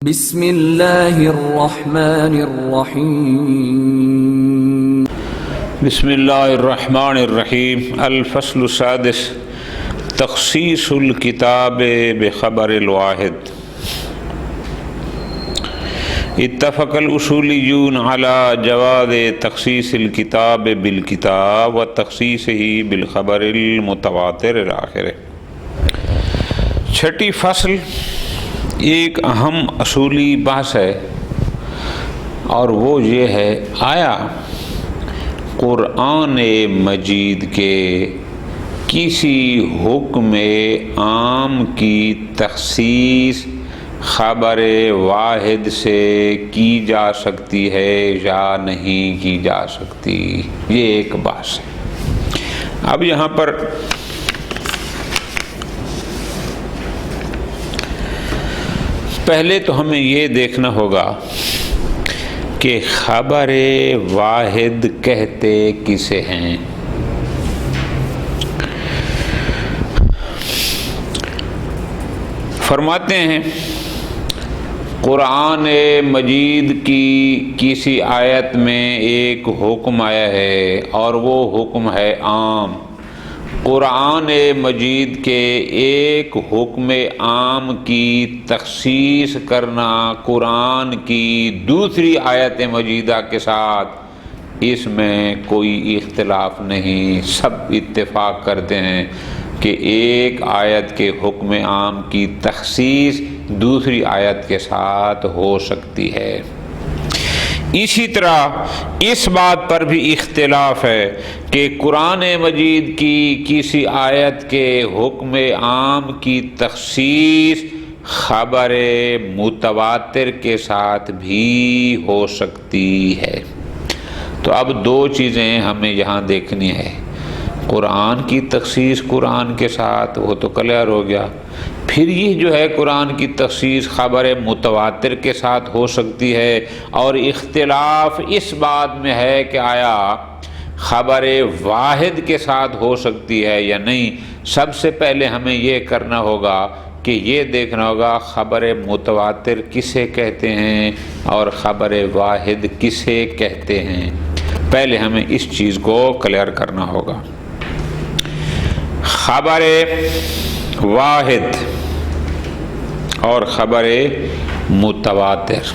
بسم اللہ الرحمن الرحیم بسم اللہ الرحمن الرحیم الفصل السادس تخصیص الکتاب بخبر الواحد اتفق الاصولیون علی جواز تخصیص الکتاب بالکتاب و تخصیصہ بالخبر المتواتر الآخر۔ چھٹی فصل ایک اہم اصولی بحث ہے اور وہ یہ ہے، آیا قرآن مجید کے کسی حکم عام کی تخصیص خبر واحد سے کی جا سکتی ہے یا نہیں کی جا سکتی؟ یہ ایک بحث ہے۔ اب یہاں پر پہلے تو ہمیں یہ دیکھنا ہوگا کہ خبر واحد کہتے کسے ہیں۔ فرماتے ہیں قرآن مجید کی کسی آیت میں ایک حکم آیا ہے اور وہ حکم ہے عام۔ قرآن مجید کے ایک حکم عام کی تخصیص کرنا قرآن کی دوسری آیت مجیدہ کے ساتھ، اس میں کوئی اختلاف نہیں، سب اتفاق کرتے ہیں کہ ایک آیت کے حکم عام کی تخصیص دوسری آیت کے ساتھ ہو سکتی ہے۔ اسی طرح اس بات پر بھی اختلاف ہے کہ قرآن مجید کی کسی آیت کے حکم عام کی تخصیص خبر متواتر کے ساتھ بھی ہو سکتی ہے۔ تو اب دو چیزیں ہمیں یہاں دیکھنی ہے، قرآن کی تخصیص قرآن کے ساتھ، وہ تو کلیئر ہو گیا، پھر یہ جو ہے قرآن کی تخصیص خبر متواتر کے ساتھ ہو سکتی ہے، اور اختلاف اس بات میں ہے کہ آیا خبر واحد کے ساتھ ہو سکتی ہے یا نہیں۔ سب سے پہلے ہمیں یہ کرنا ہوگا کہ یہ دیکھنا ہوگا خبر متواتر کسے کہتے ہیں اور خبر واحد کسے کہتے ہیں۔ پہلے ہمیں اس چیز کو کلیئر کرنا ہوگا۔ خبر واحد اور خبر متواتر۔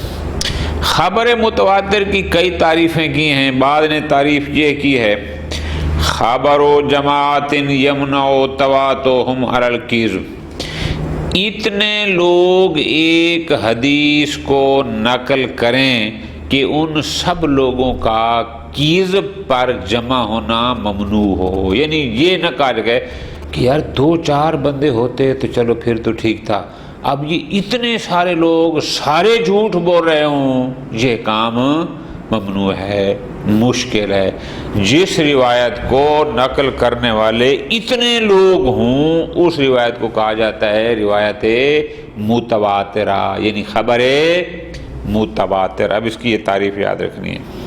خبر متواتر کی کئی تعریفیں کی ہیں۔ بعض نے تعریف یہ کی ہے، خبر و جماعت یمنع تواترہم علی الکذب، اتنے لوگ ایک حدیث کو نقل کریں کہ ان سب لوگوں کا کذب پر جمع ہونا ممنوع ہو۔ یعنی یہ نہ کہا گئے کہ یار دو چار بندے ہوتے تو چلو پھر تو ٹھیک تھا، اب یہ اتنے سارے لوگ سارے جھوٹ بول رہے ہوں، یہ کام ممنوع ہے، مشکل ہے۔ جس روایت کو نقل کرنے والے اتنے لوگ ہوں اس روایت کو کہا جاتا ہے روایت متواترہ، یعنی خبر متواتر۔ اب اس کی یہ تعریف یاد رکھنی ہے۔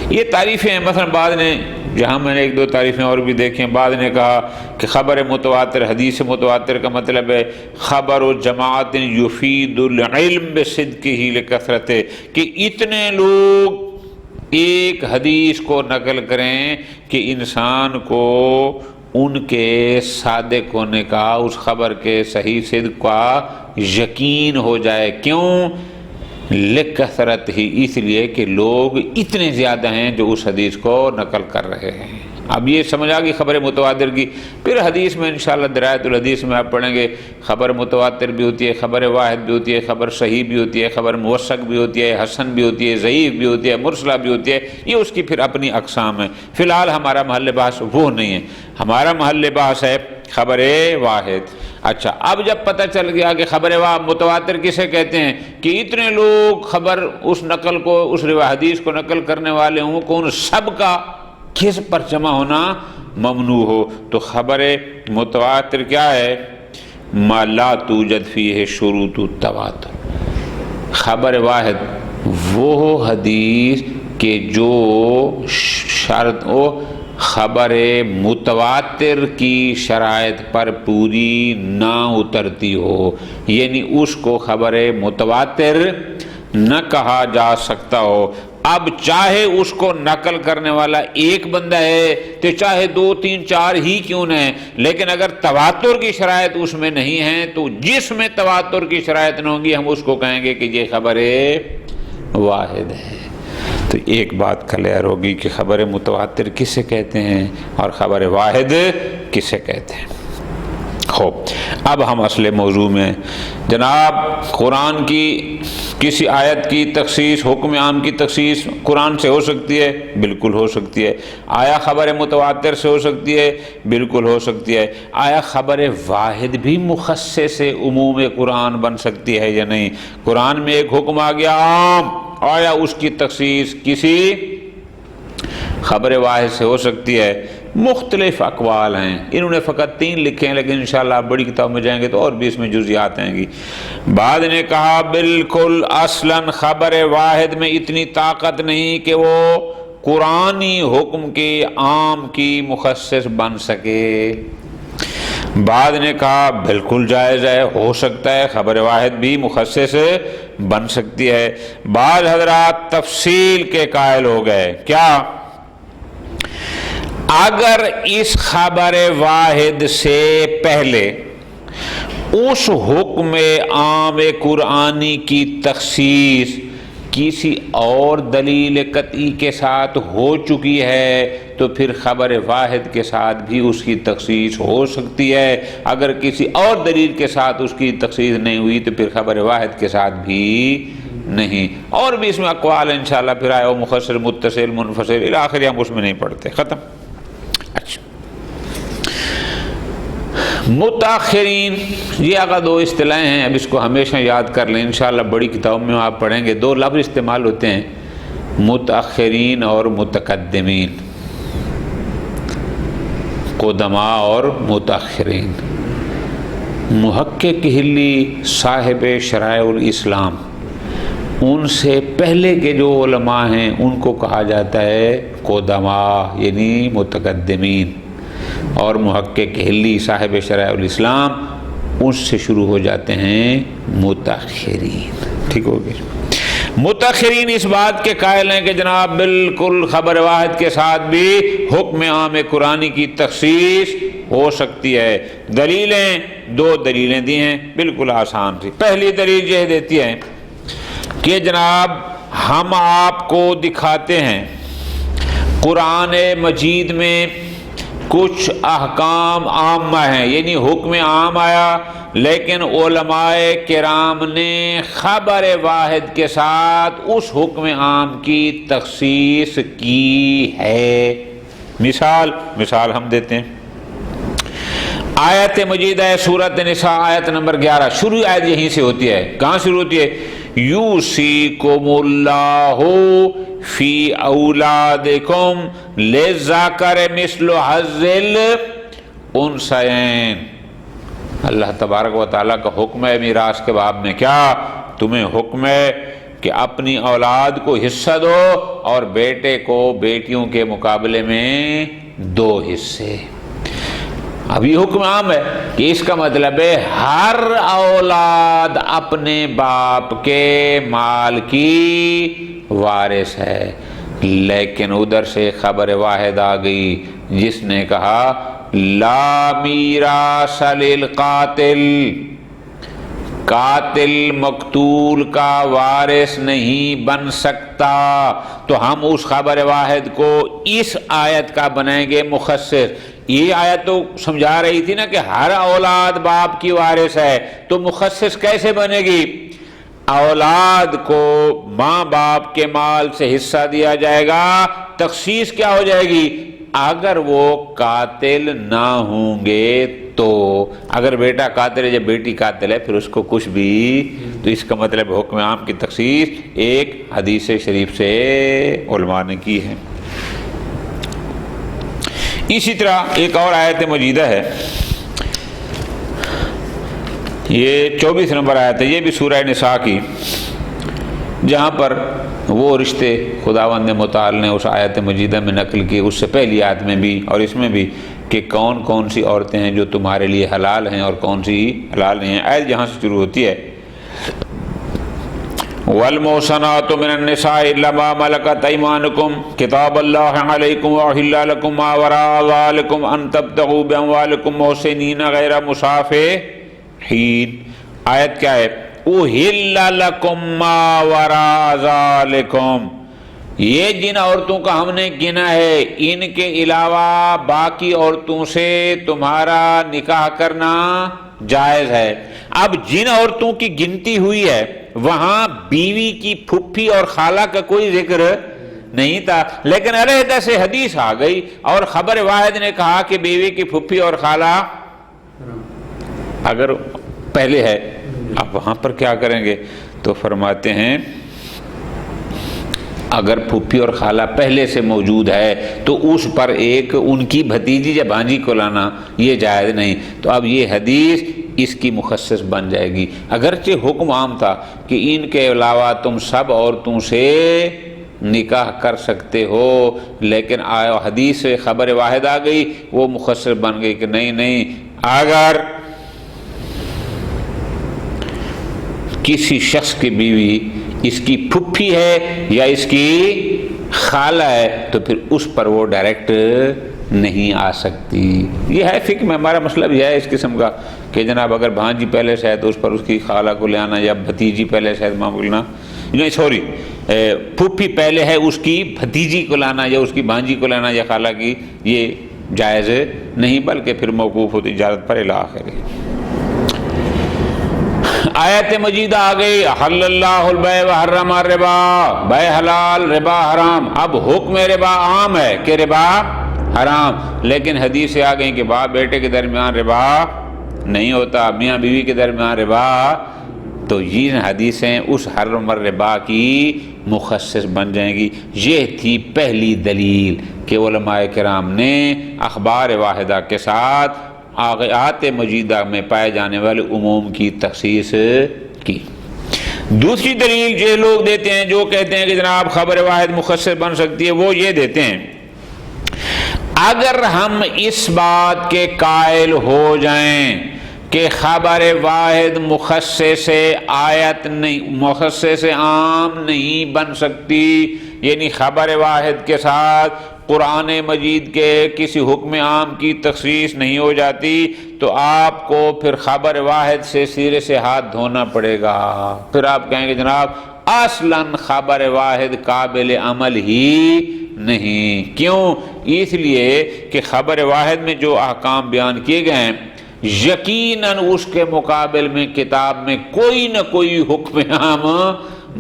یہ تعریفیں ہیں، مثلا بعض نے، جہاں میں نے ایک دو تعریفیں اور بھی دیکھیں، بعض نے کہا کہ خبر متواتر، حدیث متواتر کا مطلب ہے خبر و جماعت یفید العلم بصدقہ لکثرت، کہ اتنے لوگ ایک حدیث کو نقل کریں کہ انسان کو ان کے صادق ہونے کا، اس خبر کے صحیح صدق کا یقین ہو جائے۔ کیوں؟ لکثرت ہی، اس لیے کہ لوگ اتنے زیادہ ہیں جو اس حدیث کو نقل کر رہے ہیں۔ اب یہ سمجھ آ گئی خبر متواتر کی۔ پھر حدیث میں انشاءاللہ درایت الحدیث میں آپ پڑھیں گے، خبر متواتر بھی ہوتی ہے، خبر واحد بھی ہوتی ہے، خبر صحیح بھی ہوتی ہے، خبر موثق بھی ہوتی ہے، حسن بھی ہوتی ہے، ضعیف بھی ہوتی ہے، مرسلہ بھی ہوتی ہے۔ یہ اس کی پھر اپنی اقسام ہے۔ فی الحال ہمارا محل بحث وہ نہیں ہے، ہمارا محل بحث ہے خبر واحد۔ اچھا، اب جب پتہ چل گیا کہ خبر متواتر کسے کہتے ہیں کہ اتنے لوگ خبر اس نقل کو، اس حدیث کو نقل کرنے والے ہوں کہ ان سب کا کس پر جمع ہونا ممنوع ہو، تو خبر متواتر کیا ہے؟ ما لا توجد فیہ شروط التواتر۔ خبر واحد وہ حدیث کہ جو شرط خبر متواتر کی شرائط پر پوری نہ اترتی ہو، یعنی اس کو خبر متواتر نہ کہا جا سکتا ہو۔ اب چاہے اس کو نقل کرنے والا ایک بندہ ہے تو چاہے 2 3 4 ہی کیوں نہ ہے، لیکن اگر تواتر کی شرائط اس میں نہیں ہے تو جس میں تواتر کی شرائط نہ ہوگی ہم اس کو کہیں گے کہ یہ خبر واحد ہے۔ تو ایک بات کلیئر ہوگی کہ خبر متواتر کسے کہتے ہیں اور خبر واحد کسے کہتے ہیں۔ خوب، اب ہم اصل موضوع میں جناب قرآن کی کسی آیت کی تخصیص، حکم عام کی تخصیص قرآن سے ہو سکتی ہے؟ بالکل ہو سکتی ہے۔ آیا خبر متواتر سے ہو سکتی ہے؟ بالکل ہو سکتی ہے۔ آیا خبر واحد بھی مخصص عموم قرآن بن سکتی ہے یا نہیں؟ قرآن میں ایک حکم آ گیا عام، آیا اس کی تخصیص کسی خبر واحد سے ہو سکتی ہے؟ مختلف اقوال ہیں، انہوں نے فقط 3 لکھے ہیں، لیکن انشاءاللہ آپ بڑی کتاب میں جائیں گے تو اور بھی اس میں جزیات آئیں گی۔ بعد نے کہا بالکل اصلاً خبر واحد میں اتنی طاقت نہیں کہ وہ قرآنی حکم کے عام کی مخصص بن سکے۔ بعد نے کہا بالکل جائز ہے، ہو سکتا ہے خبر واحد بھی مخصص بن سکتی ہے۔ بعض حضرات تفصیل کے قائل ہو گئے، کیا اگر اس خبر واحد سے پہلے اس حکم عام قرآنی کی تخصیص کسی اور دلیل قطعی کے ساتھ ہو چکی ہے تو پھر خبر واحد کے ساتھ بھی اس کی تخصیص ہو سکتی ہے۔ اگر کسی اور دلیل کے ساتھ اس کی تخصیص نہیں ہوئی تو پھر خبر واحد کے ساتھ بھی نہیں۔ اور بھی اس میں اقوال انشاءاللہ پھر آئے، مخصر، متصل، منفصل، الی آخر ہم اس میں نہیں پڑھتے، ختم۔ اچھا، متاخرین، یہ اگر 2 اصطلاحیں ہیں، اب اس کو ہمیشہ یاد کر لیں، انشاءاللہ بڑی کتابوں میں آپ پڑھیں گے۔ 2 لفظ استعمال ہوتے ہیں، متاخرین اور متقدمین، قدماء اور متاخرین۔ محقق حلی صاحب شرائع الاسلام، ان سے پہلے کے جو علماء ہیں ان کو کہا جاتا ہے قدماء، یعنی متقدمین، اور محقق حلی صاحب شرائع الاسلام ان سے شروع ہو جاتے ہیں متاخرین۔ ٹھیک ہو گیا؟ متاخرین اس بات کے قائل ہیں کہ جناب بالکل خبر واحد کے ساتھ بھی حکم عام قرآنی کی تخصیص ہو سکتی ہے۔ دلیلیں 2 دلیلیں دی ہیں، بالکل آسان سی۔ پہلی دلیل یہ دیتی ہے کہ جناب ہم آپ کو دکھاتے ہیں قرآن مجید میں کچھ احکام عامہ ہیں، یعنی حکم عام آیا لیکن علماء کرام نے خبر واحد کے ساتھ اس حکم عام کی تخصیص کی ہے۔ مثال ہم دیتے ہیں، آیت مجیدہ ہے سورۃ نساء آیت نمبر 11، شروع آیت یہیں سے ہوتی ہے۔ کہاں شروع ہوتی ہے؟ یوصیکم اللہ فی اولادکم للذکر مثل حظ الانثیین۔ اللہ تبارک و تعالیٰ کا حکم ہے میراث کے باب میں، کیا تمہیں حکم ہے کہ اپنی اولاد کو حصہ دو اور بیٹے کو بیٹیوں کے مقابلے میں 2 حصے۔ اب یہ حکم عام ہے کہ اس کا مطلب ہے ہر اولاد اپنے باپ کے مال کی وارث ہے، لیکن ادھر سے خبر واحد آ گئی جس نے کہا لا میراث للقاتل، قاتل مقتول کا وارث نہیں بن سکتا، تو ہم اس خبر واحد کو اس آیت کا بنائیں گے مخصص۔ یہ آیت تو سمجھا رہی تھی نا کہ ہر اولاد باپ کی وارث ہے، تو مخصص کیسے بنے گی؟ اولاد کو ماں باپ کے مال سے حصہ دیا جائے گا، تخصیص کیا ہو جائے گی؟ اگر وہ قاتل نہ ہوں گے تو، اگر بیٹا قاتل ہے یا بیٹی قاتل ہے پھر اس کو کچھ بھی، تو اس کا مطلب حکم عام کی تخصیص ایک حدیث شریف سے علماء نے کی ہے۔ اسی طرح ایک اور آیت مجیدہ ہے، یہ 24 نمبر آیت ہے، یہ بھی سورہ نساء کی، جہاں پر وہ رشتے خداوند متعال نے اس آیت مجیدہ میں نقل کی، اس سے پہلی آیت میں بھی اور اس میں بھی، کہ کون کون سی عورتیں ہیں جو تمہارے لیے حلال ہیں اور کون سی حلال نہیں ہیں۔ آیت جہاں سے شروع ہوتی ہے وَالْمُحْصَنَاتُ مِنَ النِّسَاءِ إِلَّا مَا مَلَكَتْ أَيْمَانُكُمْ كِتَابَ اللَّهِ عَلَيْكُمْ وَأُحِلَّ لَكُم مَّا وَرَاءَ ذَلِكُمْ أَن تَبْتَغُوا بِأَمْوَالِكُم مُحْسِنِينَ غَيْرَ مُسَافِحِينَ۔ آیت کیا ہے؟ أُحِلَّ لَكُم مَّا وَرَاءَ ذَلِكُم، یہ جن عورتوں کا ہم نے گنا ہے ان کے علاوہ باقی عورتوں سے تمہارا نکاح کرنا جائز ہے۔ اب جن عورتوں کی گنتی ہوئی ہے وہاں بیوی کی پھپھی اور خالہ کا کوئی ذکر نہیں تھا، لیکن علیحدہ سے حدیث آ گئی اور خبر واحد نے کہا کہ بیوی کی پھپھی اور خالہ اگر پہلے ہے، اب وہاں پر کیا کریں گے؟ تو فرماتے ہیں اگر پھپھی اور خالہ پہلے سے موجود ہے تو اس پر ایک ان کی بھتیجی یا بھانجی کو لانا یہ جائز نہیں۔ تو اب یہ حدیث اس کی مخصص بن جائے گی، اگرچہ حکم عام تھا کہ ان کے علاوہ تم سب عورتوں سے نکاح کر سکتے ہو، لیکن حدیث سے خبر واحد آ گئی، وہ مخصص بن گئی کہ نہیں، اگر کسی شخص کی بیوی اس کی پھپھی ہے یا اس کی خالہ ہے تو پھر اس پر وہ ڈائریکٹ نہیں آ سکتی۔ یہ ہے فقہ میں ہمارا مسئلہ بھی ہے اس قسم کا کہ جناب اگر بھانجی پہلے سے ہے تو اس پر اس کی خالہ کو لے آنا، یا بھتیجی پہلے سے ہے معمولنا پھپھی پہلے ہے اس کی بھتیجی کو لانا یا اس کی بھانجی کو لانا یا خالہ کی، یہ جائز نہیں، بلکہ پھر موقوف ہوتی اجازت پر الی آخر۔ آیت مجیدہ آ گئی احل اللہ البیع وحرم الربا، بیع حلال ربا حرام۔ اب حکم ربا عام ہے کہ ربا حرام، لیکن حدیث سے آ گئی کہ باپ بیٹے کے درمیان ربا نہیں ہوتا، میاں بیوی کے درمیان ربا، تو یہ حدیثیں اس حرم الربا کی مخصص بن جائیں گی۔ یہ تھی پہلی دلیل کہ علماء کرام نے اخبار واحدہ کے ساتھ آیات مجیدہ میں پائے جانے والے عموم کی تخصیص کی۔ دوسری دلیل جو لوگ دیتے ہیں جو کہتے ہیں کہ جناب خبر واحد مخصص بن سکتی ہے، وہ یہ دیتے ہیں اگر ہم اس بات کے قائل ہو جائیں کہ خبر واحد مخصص آیت نہیں، مخصص عام نہیں بن سکتی، یعنی خبر واحد کے ساتھ قرآن مجید کے کسی حکم عام کی تخصیص نہیں ہو جاتی، تو آپ کو پھر خبر واحد سے سرے سے ہاتھ دھونا پڑے گا۔ پھر آپ کہیں گے جناب اصلاً خبر واحد قابل عمل ہی نہیں۔ کیوں؟ اس لیے کہ خبر واحد میں جو احکام بیان کیے گئے ہیں یقیناً اس کے مقابل میں کتاب میں کوئی نہ کوئی حکم عام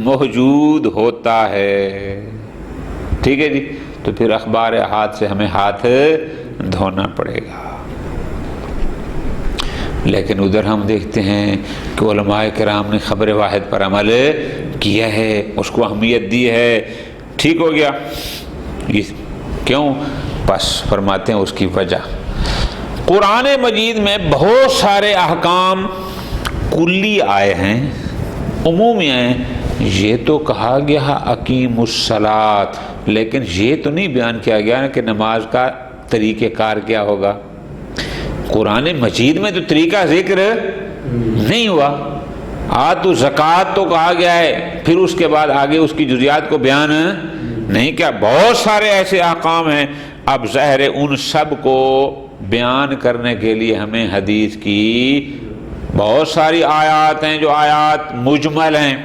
موجود ہوتا ہے۔ ٹھیک ہے جی، تو پھر اخبار احاد سے ہمیں ہاتھ دھونا پڑے گا۔ لیکن ادھر ہم دیکھتے ہیں کہ علماء کرام نے خبر واحد پر عمل کیا ہے، اس کو اہمیت دی ہے۔ ٹھیک ہو گیا؟ کیوں؟ بس فرماتے ہیں اس کی وجہ قرآن مجید میں بہت سارے احکام کلی آئے ہیں، عمومی ہیں۔ یہ تو کہا گیا اقیم الصلاۃ، لیکن یہ تو نہیں بیان کیا گیا کہ نماز کا طریقہ کار کیا ہوگا۔ قرآن مجید میں تو طریقہ ذکر نہیں ہوا، تو زکوٰۃ تو کہا گیا ہے، پھر اس کے بعد آگے اس کی جزیات کو بیان نہیں کیا۔ بہت سارے ایسے احکام ہیں، اب ظاہر ہے ان سب کو بیان کرنے کے لیے ہمیں حدیث کی بہت ساری آیات ہیں، جو آیات مجمل ہیں،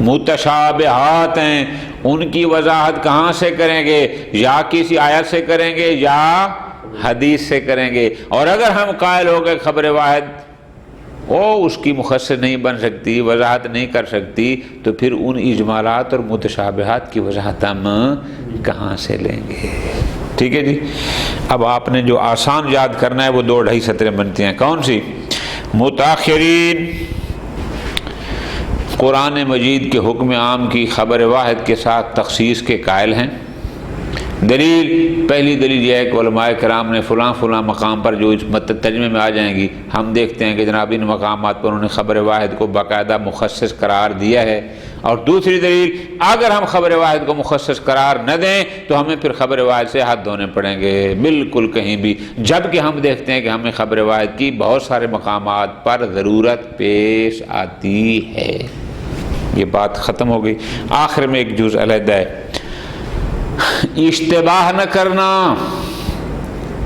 متشابہات ہیں، ان کی وضاحت کہاں سے کریں گے؟ یا کسی آیت سے کریں گے یا حدیث سے کریں گے۔ اور اگر ہم قائل ہو گئے خبر واحد اس کی مخصص نہیں بن سکتی، وضاحت نہیں کر سکتی، تو پھر ان اجمالات اور متشابہات کی وضاحت ہم کہاں سے لیں گے؟ ٹھیک ہے جی۔ اب آپ نے جو آسان یاد کرنا ہے وہ 2-2.5 سطریں بنتی ہیں۔ کون سی؟ متاخرین قرآن مجید کے حکم عام کی خبر واحد کے ساتھ تخصیص کے قائل ہیں۔ دلیل، پہلی دلیل یہ ہے کہ علماء کرام نے فلاں مقام پر جو اس ترجمے میں آ جائیں گی، ہم دیکھتے ہیں کہ جناب ان مقامات پر انہوں نے خبر واحد کو باقاعدہ مخصص قرار دیا ہے، اور دوسری دلیل اگر ہم خبر واحد کو مخصص قرار نہ دیں تو ہمیں پھر خبر واحد سے ہاتھ دھونے پڑیں گے بالکل کہیں بھی، جبکہ ہم دیکھتے ہیں کہ ہمیں خبر واحد کی بہت سارے مقامات پر ضرورت پیش آتی ہے۔ یہ بات ختم ہو گئی۔ آخر میں ایک جز علیحدہ ہے، اشتباہ نہ کرنا،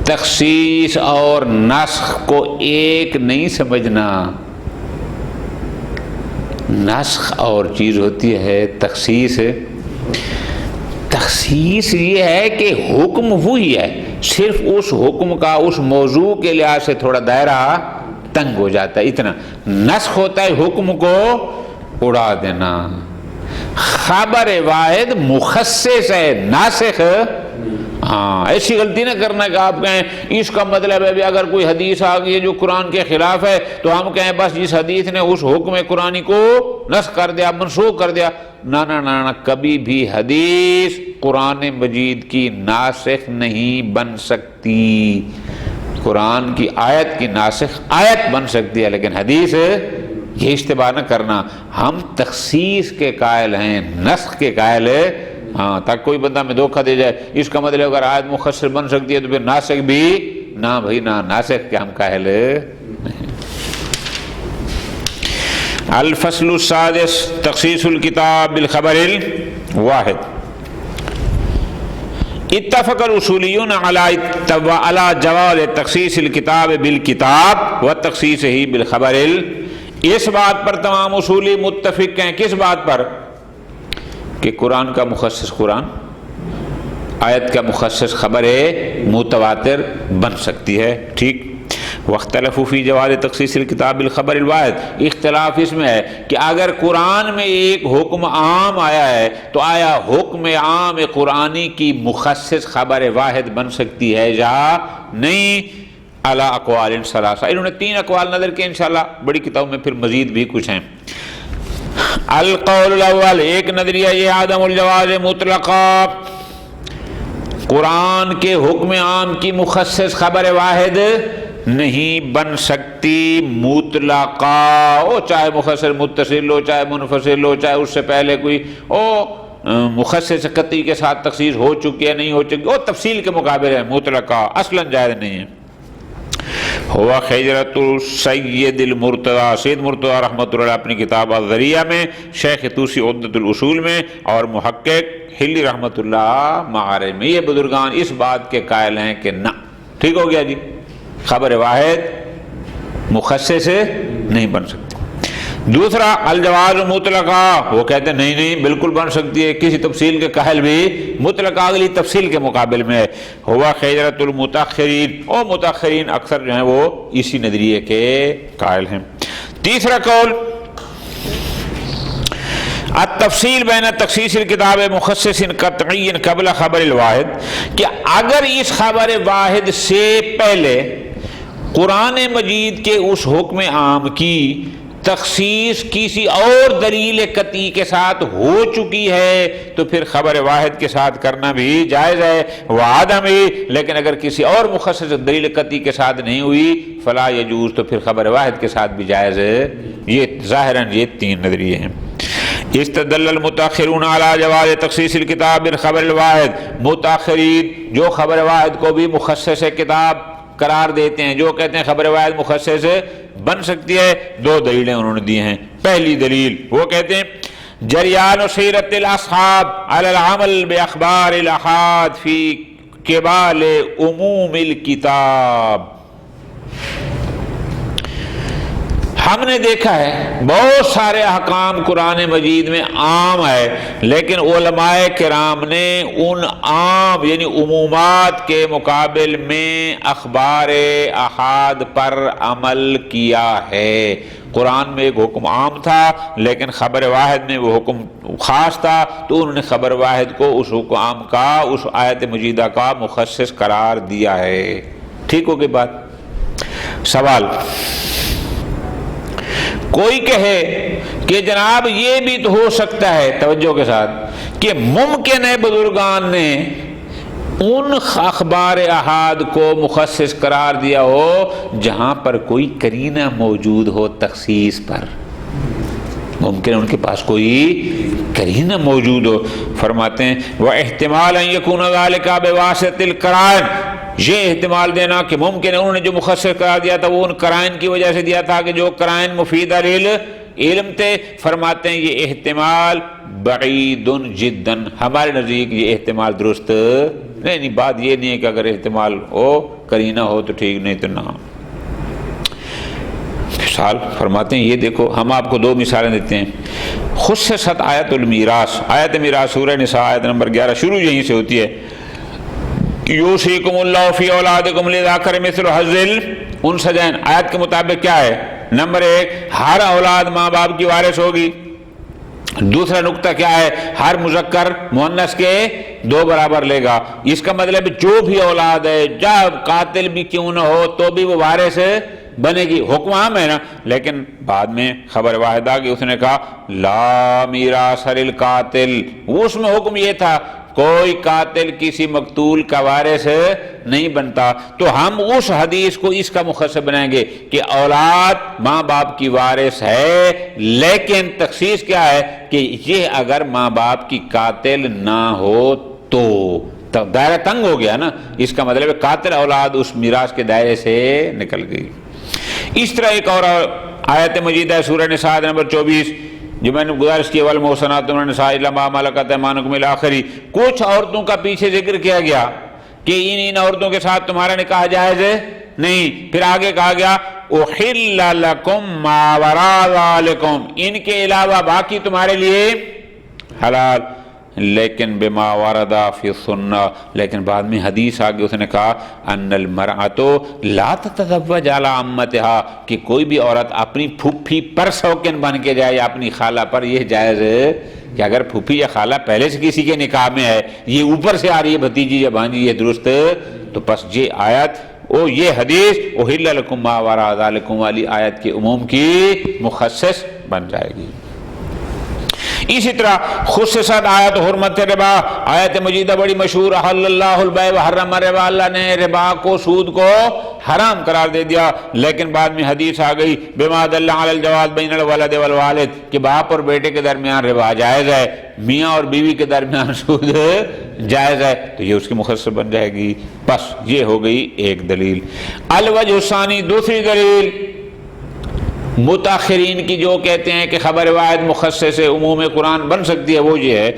تخصیص اور نسخ کو ایک نہیں سمجھنا۔ نسخ اور چیز ہوتی ہے تخصیص۔ تخصیص یہ ہے کہ حکم وہی ہے، صرف اس حکم کا اس موضوع کے لحاظ سے تھوڑا دائرہ تنگ ہو جاتا ہے، اتنا۔ نسخ ہوتا ہے حکم کو اڑا دینا۔ خبر واحد مخصص ہے، ناسخ ایسی غلطی نہ کرنا کہ آپ کہیں اس کا مطلب ہے اگر کوئی حدیث آ گئی ہے جو قرآن کے خلاف ہے تو ہم کہیں بس جس حدیث نے اس حکم قرآنی کو نسخ کر دیا، منسوخ کر دیا۔ نہ نہ نہ، کبھی بھی حدیث قرآن مجید کی ناسخ نہیں بن سکتی۔ قرآن کی آیت کی ناسخ آیت بن سکتی ہے لیکن حدیث، یہ اشتباہ نہ کرنا، ہم تخصیص کے قائل ہیں، نسخ کے قائل ہیں۔ ہاں، تاکہ کوئی بندہ میں دھوکہ دے جائے اس کا مطلب اگر آیت مخصص بن سکتی ہے تو پھر ناسخ بھی نہ، بھائی نہ، ناسخ کے ہم قائل نہیں۔ الفصل السادس تخصیص الکتاب بالخبر الواحد۔ اتفق الاصولیون علی جواز تخصیص الکتاب بالکتاب وتخصیصہ بالخبر۔ اس بات پر تمام اصولی متفق ہیں، کس بات پر؟ کہ قرآن کا مخصص قرآن، آیت کا مخصص خبر متواتر بن سکتی ہے، ٹھیک۔ واختلفوا فی جواز تخصیص الکتاب بالخبر الواحد، اختلاف اس میں ہے کہ اگر قرآن میں ایک حکم عام آیا ہے تو آیا حکم عام قرآنی کی مخصص خبر واحد بن سکتی ہے یا نہیں؟ علی اقوال ثلاثہ، انہوں نے 3 اقوال نظر کیے، انشاءاللہ بڑی کتاب میں پھر مزید بھی کچھ ہیں۔ القول الاول، ایک نظریہ یہ عدم الجواز مطلقا، قرآن کے حکم عام کی مخصص خبر واحد نہیں بن سکتی مطلقا، او چاہے مخصص متصل ہو، چاہے منفصل ہو، چاہے اس سے پہلے کوئی مخصص قطعی کے ساتھ تخصیص ہو چکی ہے نہیں ہو چکی، وہ تفصیل کے مقابلے مطلقا اصلا جائز نہیں ہے۔ ہوا خیرت السید المرتضی، سید مرتضی رحمۃ اللہ اپنی کتاب الذریعہ میں، شیخ طوسی عدۃ الاصول میں، اور محقق ہلی رحمۃ اللہ معارف میں، یہ بزرگان اس بات کے قائل ہیں کہ نہ، ٹھیک ہو گیا جی، خبر واحد مخصص نہیں بن سکتی۔ دوسرا الجواز مطلقہ، وہ کہتے ہیں نہیں نہیں بالکل بن سکتی ہے، کسی تفصیل کے قائل بھی مطلقہ اگلی تفصیل کے مقابل میں ہے۔ ہوا خیرت المتاخرین، اور متاخرین اکثر جو ہیں وہ اسی نظریے کے قائل ہیں۔ تیسرا قول التفصیل بین تخصیص الکتاب مخصص قطعی قبل خبر الواحد، کہ اگر اس خبر واحد سے پہلے قرآن مجید کے اس حکم عام کی تخصیص کسی اور دلیل قطعی کے ساتھ ہو چکی ہے تو پھر خبر واحد کے ساتھ کرنا بھی جائز ہے، وعدم ہی، لیکن اگر کسی اور مخصص دلیل قطعی کے ساتھ نہیں ہوئی فلا یجوز، تو پھر خبر واحد کے ساتھ بھی جائز ہے۔ یہ ظاہراً یہ 3 نظریے ہیں۔ استدل المتاخرون علی جواز تخصیص الکتاب بالخبر الواحد، متاخرین جو خبر واحد کو بھی مخصص کتاب قرار دیتے ہیں، جو کہتے ہیں خبر واحد مخصص بن سکتی ہے، 2 دلیلیں انہوں نے دی ہیں۔ پہلی دلیل وہ کہتے ہیں جریان و سیرت الاصحاب علی العمل باخبار الاحاد فی قبال عموم الکتاب۔ ہم نے دیکھا ہے بہت سارے احکام قرآن مجید میں عام ہے، لیکن علماء کرام نے ان عام یعنی عمومات کے مقابل میں اخبار احاد پر عمل کیا ہے۔ قرآن میں ایک حکم عام تھا لیکن خبر واحد میں وہ حکم خاص تھا، تو انہوں نے خبر واحد کو اس حکم عام کا، اس آیت مجیدہ کا مخصص قرار دیا ہے۔ ٹھیک ہوگی بات؟ سوال، کوئی کہے کہ جناب یہ بھی تو ہو سکتا ہے، توجہ کے ساتھ، کہ ممکن ہے بزرگان نے ان اخبار احاد کو مخصص قرار دیا ہو جہاں پر کوئی قرینہ موجود ہو تخصیص پر، ممکن ہے ان کے پاس کوئی قرینہ موجود ہو. فرماتے ہیں وَاحْتِمَالًا يَكُونَ ذَلِكَ بِوَاسِطَةِ الْقَرَائِنِ، یہ احتمال دینا کہ ممکن ہے انہوں نے جو مخصص قرار دیا تھا وہ ان قرائن کی وجہ سے دیا تھا کہ جو قرائن مفیدہ علم تھے. فرماتے ہیں یہ احتمال بعید جداً، ہمارے نزدیک یہ احتمال درست نہیں. بات یہ نہیں ہے کہ اگر احتمال ہو قرینہ ہو تو ٹھیک، نہیں تو نہ. مثال فرماتے ہیں یہ دیکھو، ہم آپ کو 2 مثالیں دیتے ہیں. خصصت آیت المیراث، آیت میراث سورہ نساء آیت نمبر 11 شروع یہیں سے ہوتی ہے. یوصیکم اللہ فی اولادکم للذکر مثل حظ الانثیین. آیت کے مطابق کیا ہے؟ نمبر 1، ہر اولاد ماں باپ کی وارث ہوگی. دوسرا نقطہ کیا ہے؟ ہر مذکر مؤنث کے 2 برابر لے گا. اس کا مطلب جو بھی اولاد ہے، جب قاتل بھی کیوں نہ ہو تو بھی وہ وارث بنے گی. حکم عام ہے نا، لیکن بعد میں خبر واحد آ گئی، اس نے کہا لا میراث للقاتل. اس میں حکم یہ تھا کوئی قاتل کسی مقتول کا وارث نہیں بنتا. تو ہم اس حدیث کو اس کا مخصص بنائیں گے کہ اولاد ماں باپ کی وارث ہے، لیکن تخصیص کیا ہے کہ یہ اگر ماں باپ کی قاتل نہ ہو تو دائرہ تنگ ہو گیا نا. اس کا مطلب قاتل اولاد اس میراث کے دائرے سے نکل گئی. اس طرح ایک اور آیت مجیدہ ہے سورہ نساء نمبر 24 جو میں نے گزارش کی، والمحصنات من النساء الا ما ملکت ایمانکم الی آخری. کچھ عورتوں کا پیچھے ذکر کیا گیا کہ ان عورتوں کے ساتھ تمہارا نکاح جائز ہے نہیں. پھر آگے کہا گیا احل لکم ما وراء ذالکم، ان کے علاوہ باقی تمہارے لیے حلال. لیکن بما ورد فی السنہ، لیکن بعد میں حدیث آگے اس نے کہا ان المرأۃ لا تتزوج علی عمتہا، کہ کوئی بھی عورت اپنی پھوپھی پر شوقین بن کے جائے یا اپنی خالہ پر. یہ جائز ہے کہ اگر پھوپھی یا خالہ پہلے سے کسی کے نکاح میں ہے، یہ اوپر سے آ رہی ہے بھتیجی یا بھانجی، یہ درست تو بس یہ آیت یہ حدیث احل لکم ما وراء ذالکم والی آیت کے عموم کی مخصص بن جائے گی. اسی طرح خصصت آیت حرمت ربا، آیت مجیدہ بڑی مشہور، احل اللہ البیع وحرم الربا، اللہ نے ربا کو، سود کو حرام قرار دے دیا. لیکن بعد میں حدیث آ گئی بما دل علی الجواز بین الولد والوالد، کہ باپ اور بیٹے کے درمیان ربا جائز ہے، میاں اور بیوی کے درمیان سود جائز ہے، تو یہ اس کی مخصص بن جائے گی. بس یہ ہو گئی ایک دلیل. الوجہ الثانی، دوسری دلیل متاخرین کی جو کہتے ہیں کہ خبر واحد مخصص سے عموم قرآن بن سکتی ہے، وہ یہ ہے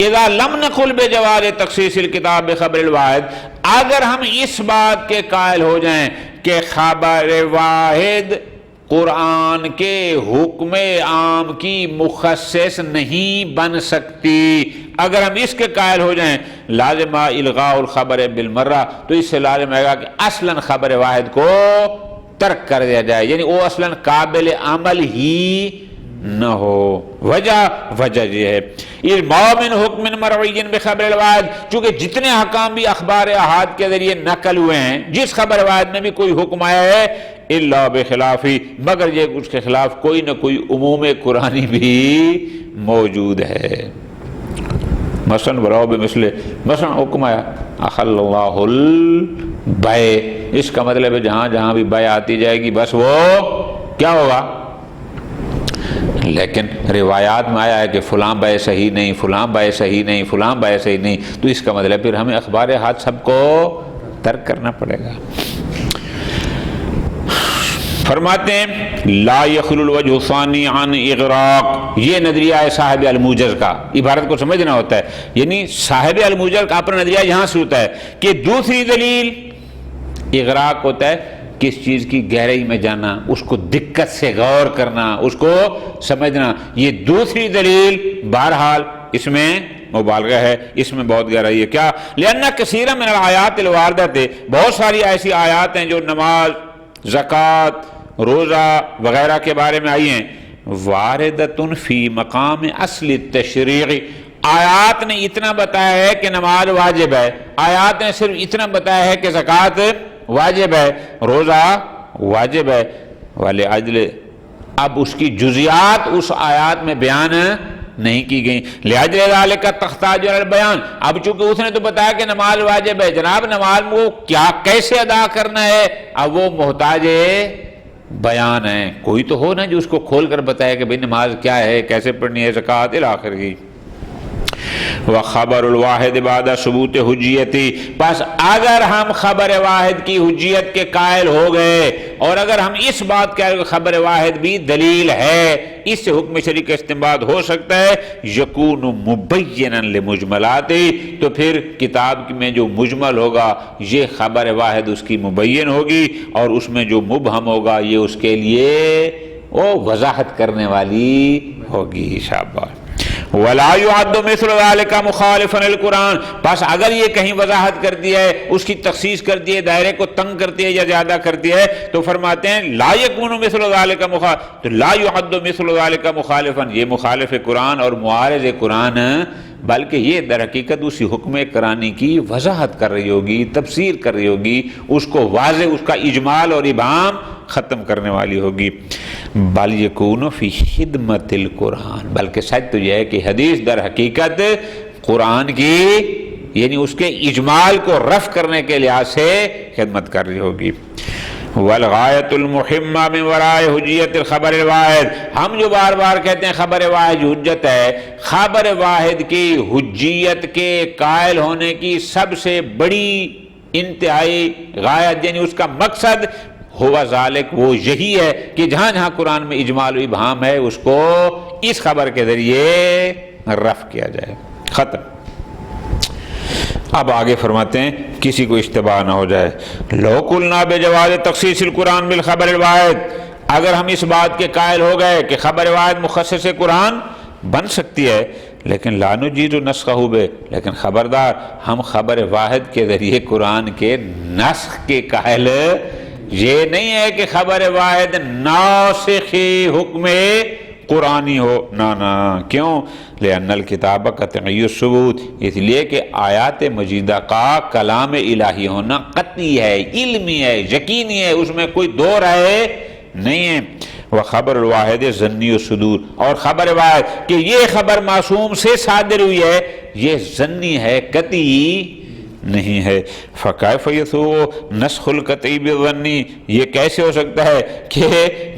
اذا لم نقل بجواز تخصیص الکتاب بخبر الواحد، اگر ہم اس بات کے قائل ہو جائیں کہ خبر واحد قرآن کے حکم عام کی مخصص نہیں بن سکتی، اگر ہم اس کے قائل ہو جائیں لازم الغاء الخبر بالمرہ، تو اس سے لازم ہے گا کہ اصلاً خبر واحد کو ترک کر دیا جائے، یعنی وہ اصلاً قابل عمل ہی نہ ہو. وجہ یہ ہے ارباء من حکم مرعی بخبر الواحد، چونکہ جتنے حکام بھی اخبار احاد کے ذریعے نقل ہوئے ہیں، جس خبر واحد میں بھی کوئی حکم آیا ہے الا بخلافی، مگر یہ اس کے خلاف کوئی نہ کوئی عموم قرآنی بھی موجود ہے. مثلا براؤ بمثل، مثلا حکم آیا احل اللہ البیع، اس کا مطلب ہے جہاں جہاں بھی بیع آتی جائے گی بس وہ کیا ہوگا. لیکن روایات میں آیا ہے کہ فلاں بیع صحیح نہیں، فلاں بیع صحیح نہیں، فلاں بیع صحیح نہیں، تو اس کا مطلب پھر ہمیں اخبار احاد سب کو ترک کرنا پڑے گا. فرماتے ہیں لا یخلو الوجہ الثانی عن اغراق، یہ نظریہ ہے صاحب الموجز کا. عبارت کو سمجھنا ہوتا ہے، یعنی صاحب الموجز کا اپنا نظریہ یہاں سے ہوتا ہے کہ دوسری دلیل اغراق ہوتا ہے کس چیز کی گہرائی میں جانا، اس کو دقت سے غور کرنا، اس کو سمجھنا. یہ دوسری دلیل بہرحال اس میں مبالغہ ہے، اس میں بہت گہرائی ہے. کیا؟ لأن کثیر من الآیات الواردہ، بہت ساری ایسی آیات ہیں جو نماز، زکوٰۃ، روزہ وغیرہ کے بارے میں آئی ہیں، واردۃ فی مقام اصل التشریع، آیات نے اتنا بتایا ہے کہ نماز واجب ہے، آیات نے صرف اتنا بتایا ہے کہ زکوٰۃ واجب ہے، روزہ واجب ہے، ولأجل اب اس کی جزیات اس آیات میں بیان نہیں کی گئی. لہذا ذالک تحتاج الی البیان، اب چونکہ اس نے تو بتایا کہ نماز واجب ہے، جناب نماز کو کیا کیسے ادا کرنا ہے اب وہ محتاج بیان ہیں، کوئی تو ہو نا جو اس کو کھول کر بتائے کہ بھئی نماز کیا ہے، کیسے پڑھنی ہے، زکوٰۃ الی آخر کی۔ وخبر الواحد بعد ثبوت حجیتی، پس اگر ہم خبر واحد کی حجیت کے قائل ہو گئے اور اگر ہم اس بات کے کہ خبر واحد بھی دلیل ہے، اس سے حکم شرعی کا استنباط ہو سکتا ہے، یکون مبینا لمجملات، تو پھر کتاب میں جو مجمل ہوگا یہ خبر واحد اس کی مبین ہوگی، اور اس میں جو مبہم ہوگا یہ اس کے لیے وہ وضاحت کرنے والی ہوگی۔ شاباش۔ وَلَا يُعَدُّ مِثْلُ ذَلِكَ مُخَالِفًا لِلْقُرْآنِ، بس اگر یہ کہیں وضاحت کرتی ہے، اس کی تخصیص کرتی ہے، دائرے کو تنگ کرتی ہے یا زیادہ کرتی ہے، تو فرماتے ہیں لا يكون مثل ذلك تو لا يعد مثل ذلك مخالفا، یہ مخالف قرآن اور معارض قرآن، بلکہ یہ در حقیقت اسی حکم قرآنی کی وضاحت کر رہی ہوگی، تفسیر کر رہی ہوگی، اس کو واضح، اس کا اجمال اور ابہام ختم کرنے والی ہوگی۔ بل یکون فی خدمت القرآن، بلکہ سچ تو یہ ہے کہ حدیث در حقیقت قرآن کی یعنی اس کے اجمال کو رفع کرنے کے لحاظ سے خدمت کر رہی ہوگی۔ والغایۃ المہمہ من وراء حجیت الخبر الواحد، ہم جو بار بار کہتے ہیں خبر واحد حجت ہے، خبر واحد کی حجیت کے قائل ہونے کی سب سے بڑی انتہائی غایت یعنی اس کا مقصد ہوا ذالک، وہ یہی ہے کہ جہاں جہاں قرآن میں اجمال و ابہام ہے اس کو اس خبر کے ذریعے رفع کیا جائے، ختم۔ اب آگے فرماتے ہیں کسی کو اشتباہ نہ ہو جائے، لو قلنا بجواز تخصیص القرآن بالخبر الواحد، اگر ہم اس بات کے قائل ہو گئے کہ خبر واحد مخصص قرآن بن سکتی ہے، لیکن لا نجیز نسخہ بہ، لیکن خبردار ہم خبر واحد کے ذریعے قرآن کے نسخ کے قائل یہ نہیں ہے کہ خبر واحد ناسخ حکم قرآنی ہو، نہ کیوں؟ لأن الکتاب قطعی الثبوت، اس لیے کہ آیات مجیدہ کا کلام الہی ہونا قطعی ہے، علمی ہے، یقینی ہے، اس میں کوئی دو رائے نہیں ہے۔ وخبر الواحد ظنی الصدور، اور خبر واحد کہ یہ خبر معصوم سے صادر ہوئی ہے یہ ظنی ہے، قطعی نہیں ہے۔ فکیف یسوغ نسخ القطعی بالظنی، یہ کیسے ہو سکتا ہے کہ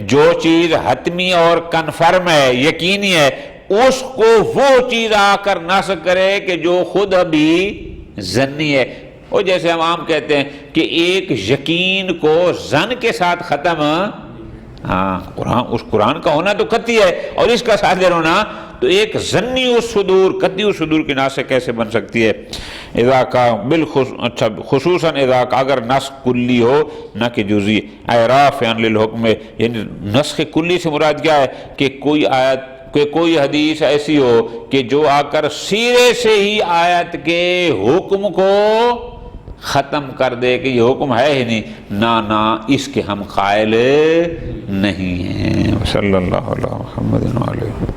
جو چیز حتمی اور کنفرم ہے، یقینی ہے، اس کو وہ چیز آ کر نسخ کرے کہ جو خود ابھی ظنی ہے۔ اور جیسے ہم عام کہتے ہیں کہ ایک یقین کو ظن کے ساتھ ختم، ہاں اس قرآن کا ہونا تو قطعی ہے اور اس کا صادر ہونا تو ایک ظنی الصدور، قطعی الصدور کی ناسخ کیسے بن سکتی ہے؟ اذا کا خصوصاً اذا کا اگر نسخ کلی ہو نہ کہ جزئی، اعرافاً للحکم، یعنی نسخ کلی سے مراد کیا ہے کہ کوئی آیت کہ کوئی حدیث ایسی ہو کہ جو آ کر سیرے سے ہی آیت کے حکم کو ختم کر دے کہ یہ حکم ہے ہی نہیں، نہ اس کے ہم قائل نہیں ہیں۔ صلی اللہ علیہ محمد علیہ